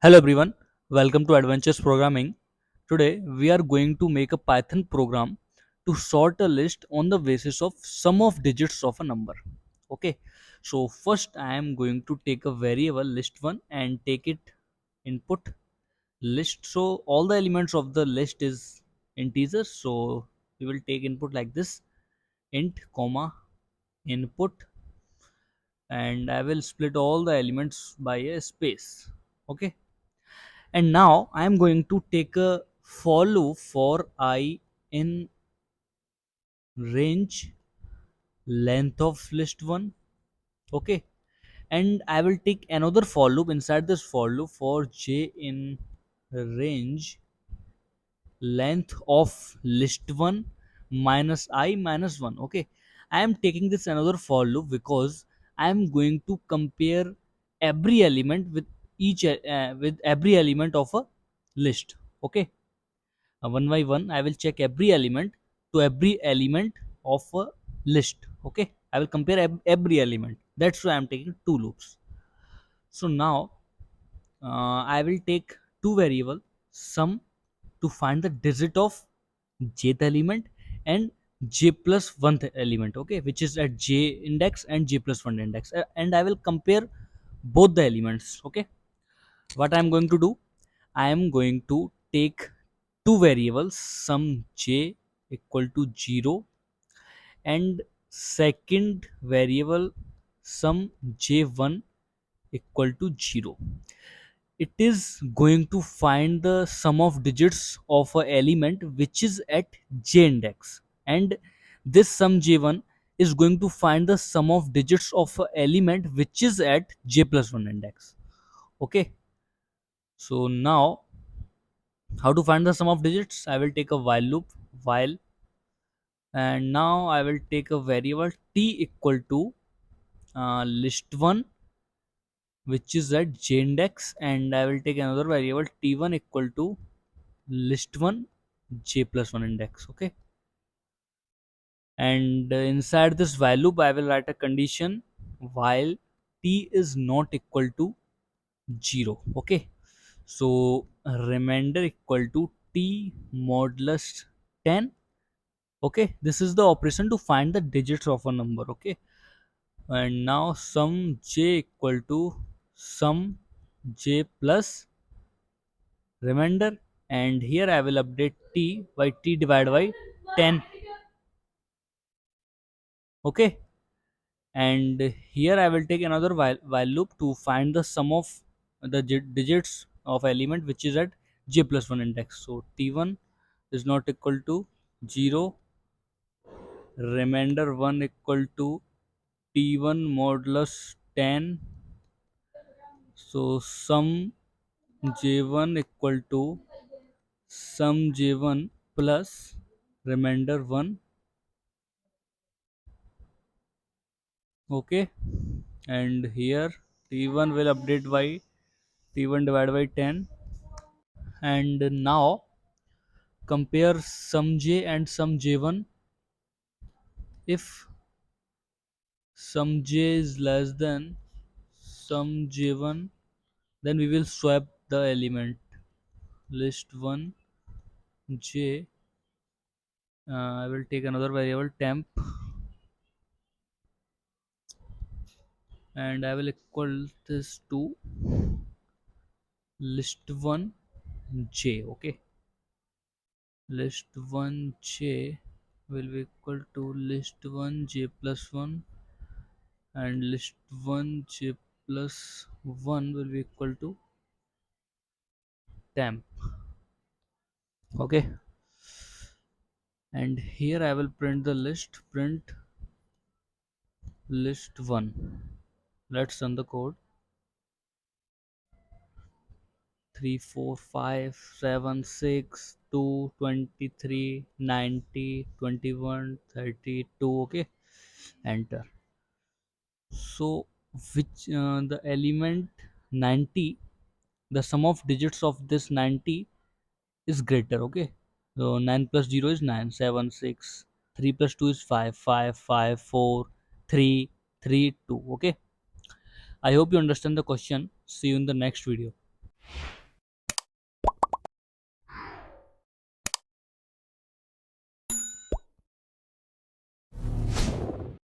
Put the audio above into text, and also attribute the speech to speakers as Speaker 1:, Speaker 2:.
Speaker 1: Hello everyone, welcome to Adventures Programming. Today we are going to make a Python program to sort a list on the basis of sum of digits of a number. Okay, so first I am going to take a variable list1 and take it input list. So all the elements of the list is integers. So we will take input like this int comma input, and I will split all the elements by a space. Okay, and now I am going to take a for loop for I in range length of list1. Okay, and I will take another for loop inside this for loop for j in range length of list1 minus I minus 1. Okay, I am taking this another for loop because I am going to compare every element with with every element of a list. Okay, one by one I will check every element to every element of a list. Okay, I will compare every element. That's why I'm taking two loops. So now I will take two variable sum to find the digit of jth element and j plus 1th element. Okay, which is at j index and j plus 1 index. And I will compare both the elements. Okay, what I'm going to do, I am going to take two variables sum j equal to 0 and second variable sum j1 equal to 0. It is going to find the sum of digits of a element which is at j index, and this sum j1 is going to find the sum of digits of a element which is at j plus 1 index. Okay, so now how to find the sum of digits? I will take a while loop while, and now I will take a variable t equal to list1 which is at j index, and I will take another variable t1 equal to list1 j plus 1 index. Okay, and inside this while loop I will write a condition while t is not equal to 0. Okay, so remainder equal to t modulus 10. Okay, this is the operation to find the digits of a number. Okay, and now sum j equal to sum j plus remainder, and here I will update t by t divided by 10. Okay, and here I will take another while loop to find the sum of the digits of element which is at j plus 1 index. So t1 is not equal to 0, remainder 1 equal to t1 modulus 10. So sum j1 equal to sum j1 plus remainder 1. Okay, and here t1 will update by t1 divided by 10. And now compare sum j and sum j1. If sum j is less than sum j1, then we will swap the element list 1 j. I will take another variable temp, and I will equal this to list 1 j. Okay, list 1 j will be equal to list 1 j plus 1, and list 1 j plus 1 will be equal to temp. Okay, and here I will print the list, print list 1. Let's run the code. 3 4 5 7 6 2 23 90 21 32. Okay, enter. So which the element 90, the sum of digits of this 90 is greater. Okay, so 9 plus 0 is 9, 7 6, 3 plus 2 is 5, 5 5 4 3 3 2. Okay, I hope you understand the question. See you in the next video.